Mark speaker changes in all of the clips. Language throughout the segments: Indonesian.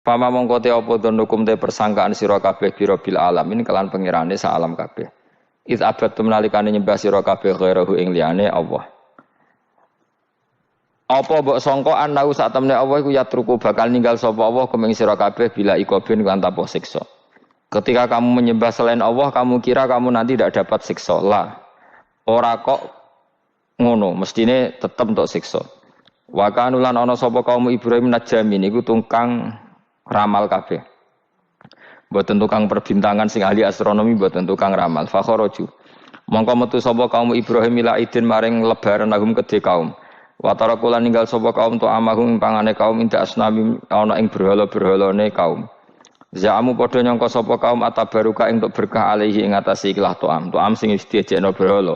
Speaker 1: Fama mongko te apa donukum te persangkaan sira kabeh bil alam ini kelan pengirane sak alam kabeh. Iz abadtum nalikane nyembah sira kabeh ghairahu ing liyane Allah. Apa mbok sangka anau sak temne Allah iku yatruku bakal ninggal sapa Allah kuming sira kabeh bila ikobin kan tanpa siksa. Ketika kamu menyembah selain Allah, kamu kira kamu nanti tidak dapat siksa. Lah. Ora kok ngono, mestine tetep untuk siksa. Wa kanulan ana sapa kaum Ibrahim najamin iku tukang ramal kabeh. Mboten tukang perbintangan sing ahli astronomi, mboten tukang ramal. Fa kharaju. Mongko metu sapa kaum Ibrahim ila idin maring lebaran agum kedhe kaum. Wa tarakulan ninggal sapa kaum tu amahum pangane kaum inda asnami ana ing berhala-berhalane kaum. Za'amu padha nyangka sapa kaum atabaruka ing untuk berkah alaihi ing atase ikhlas to'am sing diejekno berhala.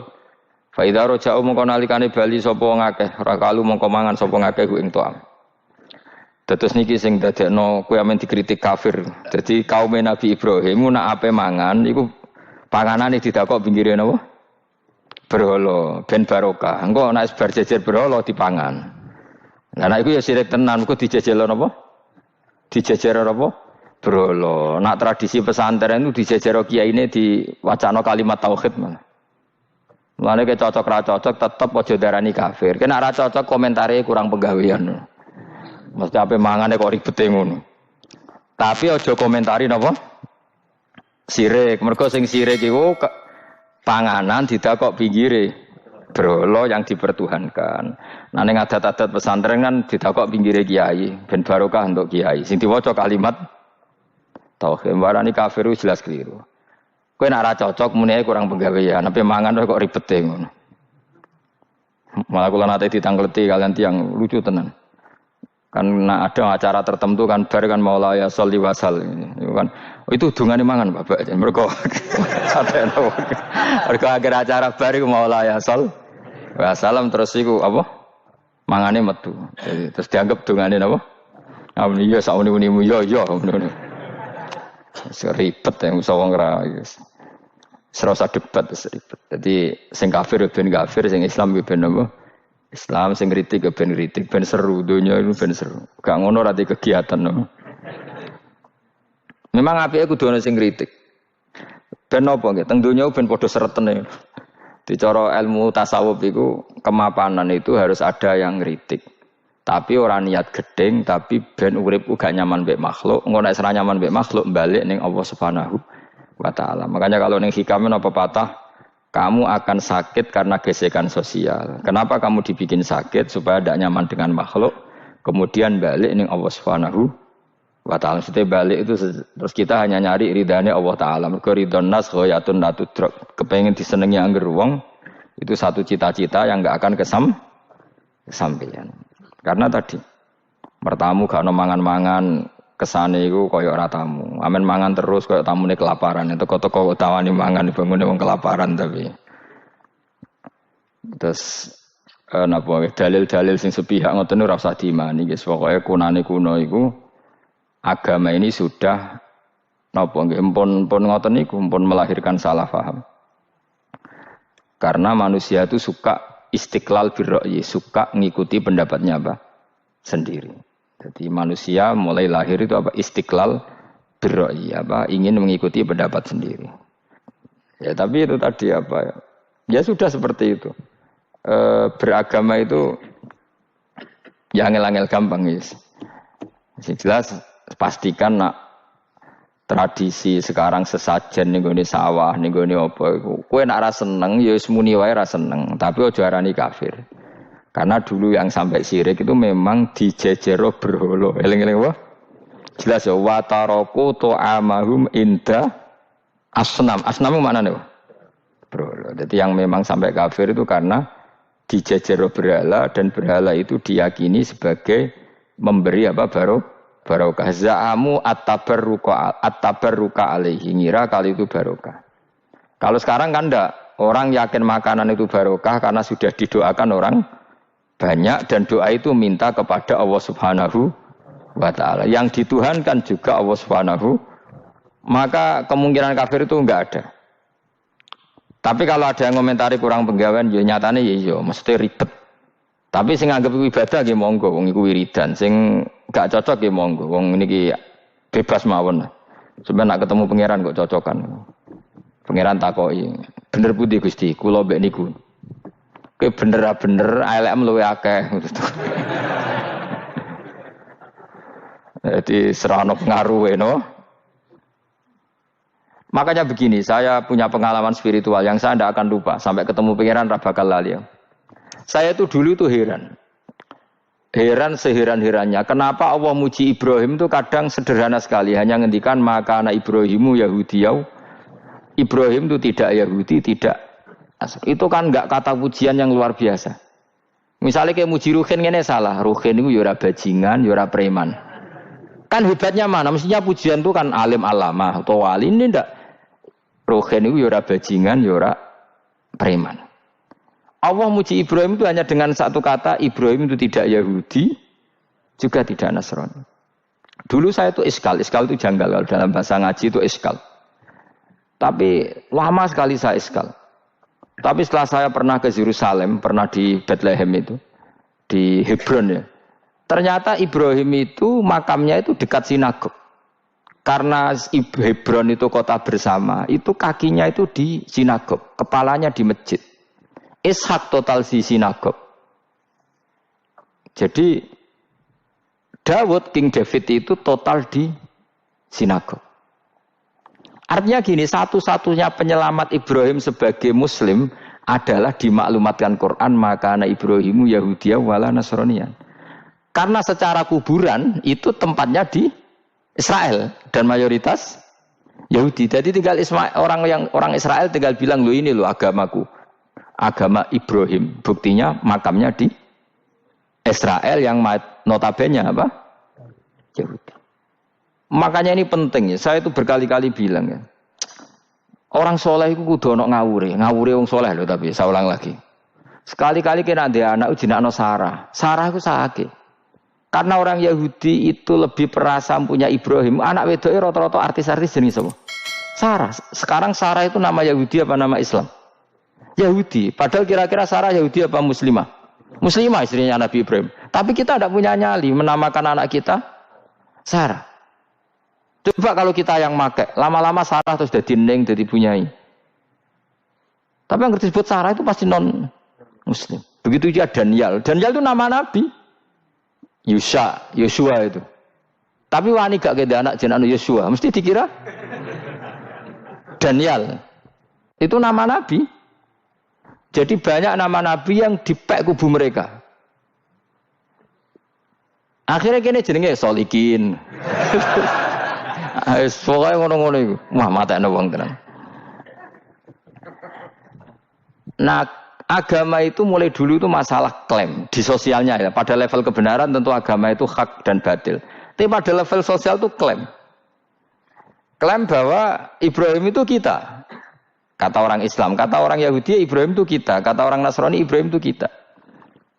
Speaker 1: Fa idza raja'u mongko nalikane bali sapa ngakeh rakalu mongko mangan sapa ngakeh ku ing to'am. Terus niki sing dadekno kowe amen dikritik kafir. Dadi kaum Nabi Ibrahim nak ape mangan iku panganane didakok pinggire napa? Berhala ben barokah. Engko nek bar jejer berhala dipangan. Lah nek iku ya sirik tenan, engko dijejelo napa? Dijejer apa? Berhala. Nak tradisi pesantren itu dijejero kiyaine diwacana kalimat tauhid mana. Mulane ke cocok ra cocok tetep aja darani kafir. Kena ra cocok komentare kurang penggawean. Mesti ape mangane kok ribete ngono. Tapi aja komentari napa? Sirik. Mergo sing sirik iku panganan didakok pinggire berhala yang dipertuhankan. Nah ning adat-adat pesantren kan didakok pinggire kiai, ben barokah untuk kiai. Sing diwaca kalimat tauhid warani kafir jelas keliru. Kowe nek ora cocok muni kurang penggawean, ape mangan kok ribete ngono. Malah kula nate ditangleti kalian tiang lucu tenan. Kan ada acara tertentu kan bar kan maulaya sholli wasal itu kan itu dungane mangan Bapak mergo sampeyan mergo akhir acara bar iku maulaya shol wasalam terus iku apa mangane metu jadi terus dianggap dungane napa iya sauni-unimu yo ngono ribet ya usah wong ra serasa debat ribet jadi sing kafir ben kafir sing Islam ben apa Islam sing kritik ben kritik ben seru donya itu ben seru. Gak ngono ra kegiatan no. Memang apike kudu ana sing kritik. Ben apa nggih teng donya ben padha seretene. Di cara ilmu tasawuf iku kemapanan itu harus ada yang kritik. Tapi ora niat gedeng tapi ben urip uga nyaman mbek makhluk. Engko nek ora nyaman mbek makhluk balik ning Allah Subhanahu wa taala. Makanya kalau ning hikam apa patah kamu akan sakit karena gesekan sosial. Kenapa kamu dibikin sakit? Supaya tidak nyaman dengan makhluk. Kemudian balik ini Allah Subhanahu wa ta'ala. Setelah balik itu terus kita hanya nyari ridhanya Allah ta'ala. Mereka ridhon nas khoyatun latudrok. Kepengen disenengi angger wong. Itu satu cita-cita yang tidak akan kesampaian. Karena tadi mertamu gak ada mangan-mangan. Kesane iku kaya ora tamu. Amen mangan terus kaya tamune kelaparan. Teko-teko tawani mangan bangune wong kelaparan tapi. Terus napa dalil-dalil sing sepihak ngoten ora usah diimani guys. Pokoke kunane kuno iku agama ini sudah napa nggih pun ngoten niku pun melahirkan salah paham. Karena manusia itu suka istiqlal birra'yi, suka ngikuti pendapatnya apa? Sendiri. Jadi manusia mulai lahir itu apa istiqlal birra'yi apa ingin mengikuti pendapat sendiri. Ya tapi itu tadi apa ya? Ya sudah seperti itu. Beragama itu ya angel-angel gampang guys. Jelas pastikan nak tradisi sekarang sesajen ning gone sawah ning gone apa iku. Kowe nak ra seneng ya wis muni wae ra seneng, tapi aja arani kafir. Karena dulu yang sampai syirik itu memang dijejero berhala. Eling-eling apa? Jelas ya wa taraku tu'amahum inda asnam. Asnam itu maknane apa? Berhala. Jadi yang memang sampai kafir itu karena dijejero berhala dan berhala itu diyakini sebagai memberi apa barokah. Za'amu at-tabarruka alaihi ngira kali itu barokah. Kalau sekarang kan enggak. Orang yakin makanan itu barokah karena sudah didoakan orang banyak dan doa itu minta kepada Allah Subhanahu wa ta'ala. Yang dituhankan juga Allah Subhanahu. Maka kemungkinan kafir itu enggak ada. Tapi kalau ada yang komentari kurang penggawean ya nyatane ya iya mesti ribet. Tapi sing anggap ibadah nggih monggo wong iku wiridan, sing gak cocok nggih monggo. Wong niki Bebas mawon. Sebenarnya nak ketemu pangeran kok cocokan. Pangeran takoki, bener putih Gusti, kula mbek niku. Kowe bener-bener elek luwe akeh. Jadi serana pengaruh no. Makanya begini, saya punya pengalaman spiritual yang saya tidak akan lupa sampai ketemu pangeran ra bakal lali. Saya itu dulu itu heran seheran-herannya. Kenapa Allah muji Ibrahim itu kadang sederhana sekali, hanya ngendikan maka anak Ibrahimu Yahudiyau. Ibrahim itu tidak Yahudi, tidak. Itu kan enggak kata pujian yang luar biasa. Misalnya kayak muji Ruhin ini salah. Ruhin itu yura bajingan, yura preman. Kan hebatnya mana? Mestinya pujian itu kan alim alamah atau wali, ini enggak. Ruhin itu yura bajingan, yura preman. Allah muji Ibrahim itu hanya dengan satu kata, Ibrahim itu tidak Yahudi, juga tidak Nasrani. Dulu saya itu iskal itu janggal, kalau dalam bahasa ngaji itu iskal. Tapi lama sekali saya iskal. Tapi setelah saya pernah ke Yerusalem, pernah di Bethlehem itu, di Hebron ya. Ternyata Ibrahim itu makamnya itu dekat sinagog. Karena Hebron itu kota bersama, itu kakinya itu di sinagog, kepalanya di masjid. Ishak total di sinagog. Jadi King David itu total di sinagog. Artinya gini, satu-satunya penyelamat Ibrahim sebagai Muslim adalah dimaklumatkan Quran maka anak Ibrahimu Yahudiyah wala Nasraniyan. Karena secara kuburan itu tempatnya di Israel dan mayoritas Yahudi. Jadi tinggal orang Israel tinggal bilang lo ini lo agamaku. Agama Ibrahim, buktinya makamnya di Israel yang notabene apa? Yahudi. Makanya ini penting ya. Saya itu berkali-kali bilang ya. Orang soleh itu kudu ono ngawure wong soleh loh, tapi saya ulang lagi. Sekali-kali kena dia anak jenakno Sarah. Sarah itu sakit. Karena orang Yahudi itu lebih perasa punya Ibrahim. Anak wedoke rata-rata artis-artis jenis apa? Sarah. Sekarang Sarah itu nama Yahudi apa nama Islam? Yahudi, padahal kira-kira Sarah Yahudi apa Muslimah? Muslimah istrinya Nabi Ibrahim. Tapi kita tidak punya nyali menamakan anak kita Sarah. Coba kalau kita yang make, lama-lama Sarah terus jadi neng, jadi punyai. Tapi yang disebut Sarah itu pasti non Muslim. Begitu juga Daniel. Daniel itu nama Nabi. Yosua itu. Tapi wani gak ada anak jenenge Yosua, mesti dikira Daniel. Itu nama Nabi. Jadi banyak nama Nabi yang dipek kubu mereka. Akhirnya kini jenenge Solikin. Pokoknya ngono-ngono itu. Wah matekno wong tenan. Nah, agama itu mulai dulu itu masalah klaim di sosialnya ya. Pada level kebenaran tentu agama itu hak dan batil. Tapi pada level sosial itu klaim. Klaim bahwa Ibrahim itu kita. Kata orang Islam, kata orang Yahudi Ibrahim itu kita, kata orang Nasrani Ibrahim itu kita.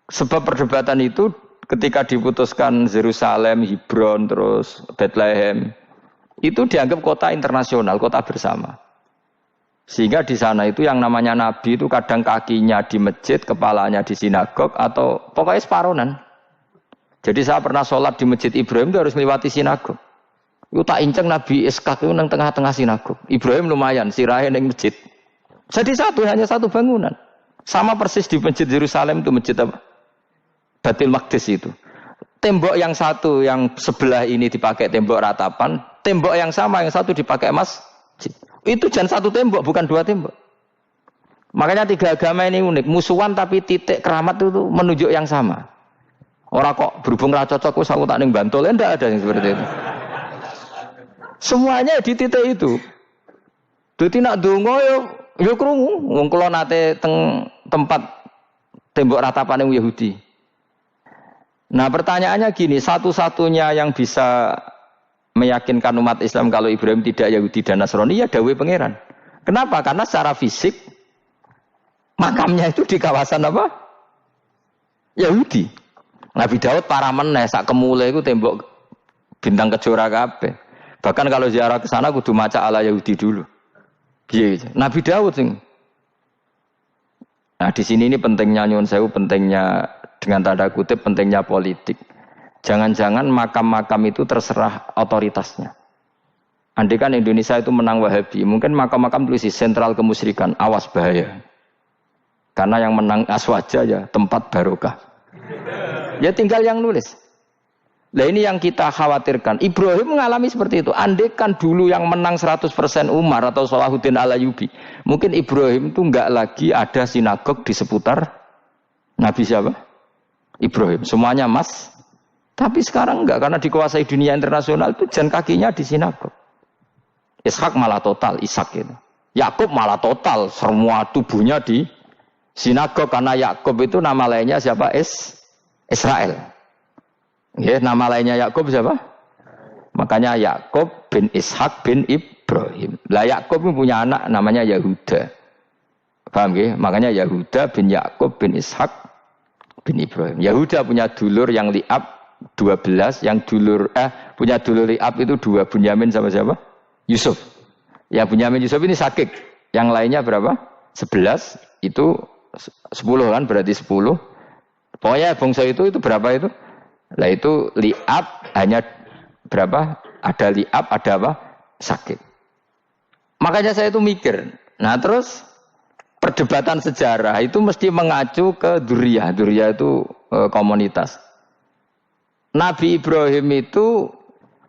Speaker 1: Sebab perdebatan itu ketika diputuskan Yerusalem, Hebron, terus Bethlehem, itu dianggap kota internasional, kota bersama. Sehingga di sana itu yang namanya Nabi itu kadang kakinya di masjid, kepalanya di sinagog, atau pokoknya separonan. Jadi saya pernah sholat di masjid Ibrahim itu harus melewati sinagog. Itu tak inceng Nabi Ishak itu nang tengah-tengah sinagog. Ibrahim lumayan, sirahe nang masjid. Jadi hanya satu bangunan. Sama persis di masjid Yerusalem itu masjid apa? Baitul Maqdis itu. Tembok yang satu yang sebelah ini dipakai tembok ratapan, tembok yang sama yang satu dipakai masjid. Itu jangan satu tembok, bukan dua tembok. Makanya tiga agama ini unik, musuhan tapi titik keramat itu menunjuk yang sama. Orang kok berhubung ra cocok wis aku tak ning Bantul, enggak ada yang seperti itu. Semuanya di titik itu. Dadi nak donga yo krungu wong kula nate teng tempat tembok ratapane Yahudi. Nah, pertanyaannya gini, satu-satunya yang bisa meyakinkan umat Islam kalau Ibrahim tidak Yahudi dan Nasrani ya dawuh pangeran. Kenapa? Karena secara fisik makamnya itu di kawasan apa? Yahudi. Nabi Daud para meneh sak kemule iku tembok bintang kejora kabeh. Bahkan kalau ziarah ke sana kudu maca ala Yahudi dulu. Piye? Nabi Daud sing. Nah, di sini ini pentingnya nyuwun sewu, pentingnya dengan tanda kutip pentingnya politik. Jangan-jangan makam-makam itu terserah otoritasnya. Andai kan Indonesia itu menang Wahabi, mungkin makam-makam tulis sentral kemusyrikan, awas bahaya. Karena yang menang Aswaja ya tempat barokah. Ya tinggal yang nulis. Nah ini yang kita khawatirkan. Ibrahim mengalami seperti itu. Andai kan dulu yang menang 100% Umar atau Salahuddin Al-Ayyubi, mungkin Ibrahim itu enggak lagi ada sinagog di seputar Nabi siapa? Ibrahim. Semuanya mas. Tapi sekarang enggak, karena dikuasai dunia internasional itu jalan kakinya di sinagog. Ishak malah total, Ishak itu. Yakub malah total, semua tubuhnya di sinagog, karena Yakub itu nama lainnya siapa? Israel. Ya, nama lainnya Yakub siapa? Makanya Yakub bin Ishak bin Ibrahim. Lah Yakub punya anak namanya Yahuda. Paham ya? Makanya Yahuda bin Yakub bin Ishak bin Ibrahim. Yahuda punya dulur yang li'ab 12, yang punya dulur li'ab itu 2, Bunyamin sama siapa? Yusuf. Ya Bunyamin Yusuf ini sakit. Yang lainnya berapa? 11. Itu 10 kan, berarti 10. Pokoknya bangsa itu berapa itu? Lah itu li'ab hanya berapa? Ada li'ab, ada apa? Sakit. Makanya saya itu mikir. Nah terus perdebatan sejarah itu mesti mengacu ke duriyah. Duriyah itu komunitas. Nabi Ibrahim itu,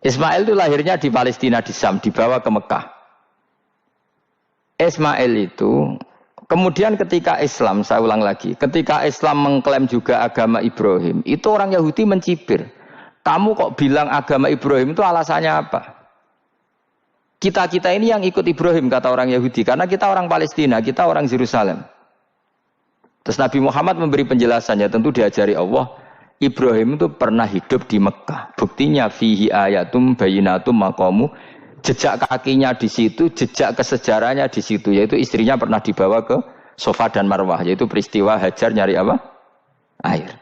Speaker 1: Ismail itu lahirnya di Palestina, di Syam, dibawa ke Mekah. Ismail itu, kemudian ketika Islam, saya ulang lagi, ketika Islam mengklaim juga agama Ibrahim, itu orang Yahudi mencibir. Kamu kok bilang agama Ibrahim itu alasannya apa? Kita-kita ini yang ikut Ibrahim, kata orang Yahudi, karena kita orang Palestina, kita orang Yerusalem. Terus Nabi Muhammad memberi penjelasannya, tentu diajari Allah, Ibrahim itu pernah hidup di Mekah. Buktinya fihi ayatum bayinatum maqamu, jejak kakinya di situ, jejak kesejarahnya di situ, yaitu istrinya pernah dibawa ke Safa dan Marwah, yaitu peristiwa Hajar nyari apa? Air.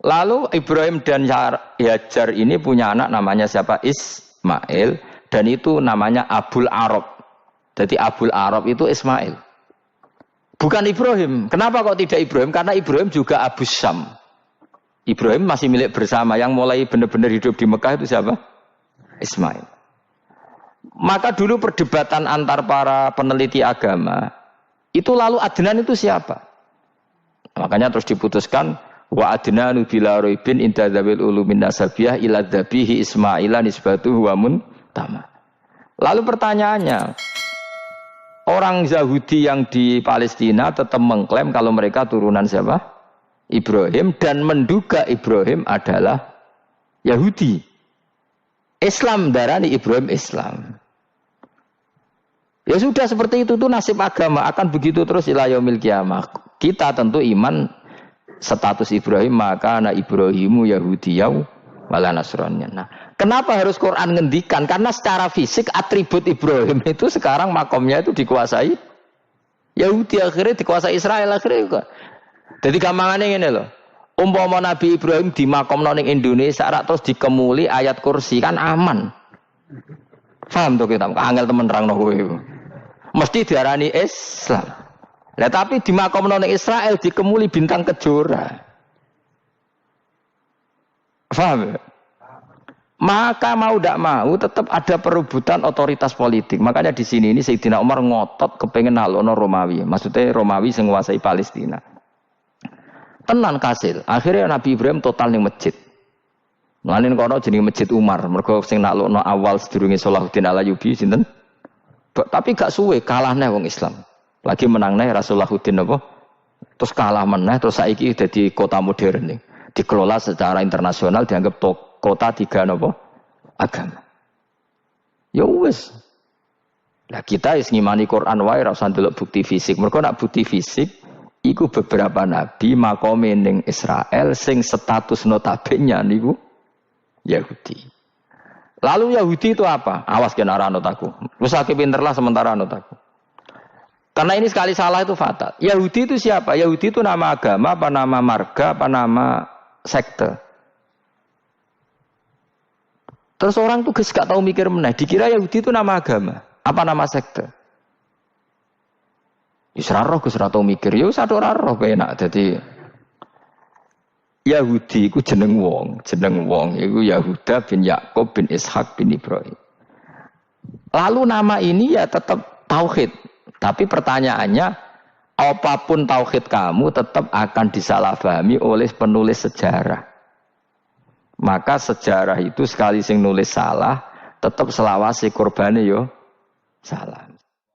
Speaker 1: Lalu Ibrahim dan Hajar ini punya anak namanya siapa? Ismail, dan itu namanya Abul Arab. Jadi Abul Arab itu Ismail. Bukan Ibrahim. Kenapa kok tidak Ibrahim? Karena Ibrahim juga Abu Syam. Ibrahim masih milik bersama. Yang mulai benar-benar hidup di Mekah itu siapa? Ismail. Maka dulu perdebatan antar para peneliti agama, itu lalu Adnan itu siapa? Makanya terus diputuskan, wa adnanu bila roibin inda dzawil ulumin nasabiyah ila dzabihi Ismaila nisbatuhu wa muntama. Lalu pertanyaannya, orang Yahudi yang di Palestina tetap mengklaim kalau mereka turunan siapa? Ibrahim, dan menduga Ibrahim adalah Yahudi. Islam darani Ibrahim Islam. Ya sudah seperti itu tuh nasib agama, akan begitu terus ila yaumil qiyamah. Kita tentu iman status Ibrahim, maka ana Ibrahimu Yahudiyau wala Nasraniyah. Nah, kenapa harus Quran ngendikan? Karena secara fisik atribut Ibrahim itu sekarang makomnya itu dikuasai Yahudi, akhirnya dikuasai Israel akhirnya juga. Jadi gampangannya ini loh. Umpama Nabi Ibrahim di makom ning Indonesia terus dikemuli ayat kursi kan aman. Paham tuh kita? Angel temen nerangno kowe. Mesti diarani Islam. Lah tapi di makom ning Israel dikemuli bintang kejora. Paham? Maka mau tidak mau tetap ada perebutan otoritas politik. Makanya di sini ini Sayyidina Umar ngotot kepengen nalono Romawi. Maksudnya Romawi sing nguasai Palestina. Tenan kasil. Akhirnya Nabi Ibrahim total ning masjid. Mulane kono jenenge Masjid Umar. Mergo sing naklukno awal sedurunge Salahuddin Al-Ayyubi sinten? Tapi gak suwe kalah neh wong Islam. Lagi menang neh Rasulullahuddin apa? Terus kalah meneh terus saiki dadi kota modern nih. Dikelola secara internasional dianggap kota 3 napa? Agama. Ya wis. Lah kita wis ngimani Quran wae ora usah ndelok bukti fisik. Mergo nak bukti fisik iku beberapa nabi makome ning Israel sing status notabene niku Yahudi. Lalu Yahudi itu apa? Awas kena anut aku. Wis akeh pinterlah sementara anut aku. Karena ini sekali salah itu fatal. Yahudi itu siapa? Yahudi itu nama agama, apa nama marga, apa nama sekte. Terus orang tuh gak tahu mikir meneh. Dikira Yahudi itu nama agama, apa nama sekte. Wis ra roh Gus ra tau mikir, ya wis ora roh penak. Dadi Yahudi iku jeneng wong iku Yahuda bin Yakub bin Ishak bin Ibrahim. Lalu nama ini ya tetap tauhid. Tapi pertanyaannya, apapun tauhid kamu tetap akan disalahpahami oleh penulis sejarah. Maka sejarah itu sekali sing nulis salah, tetap selawase korbane yo salah.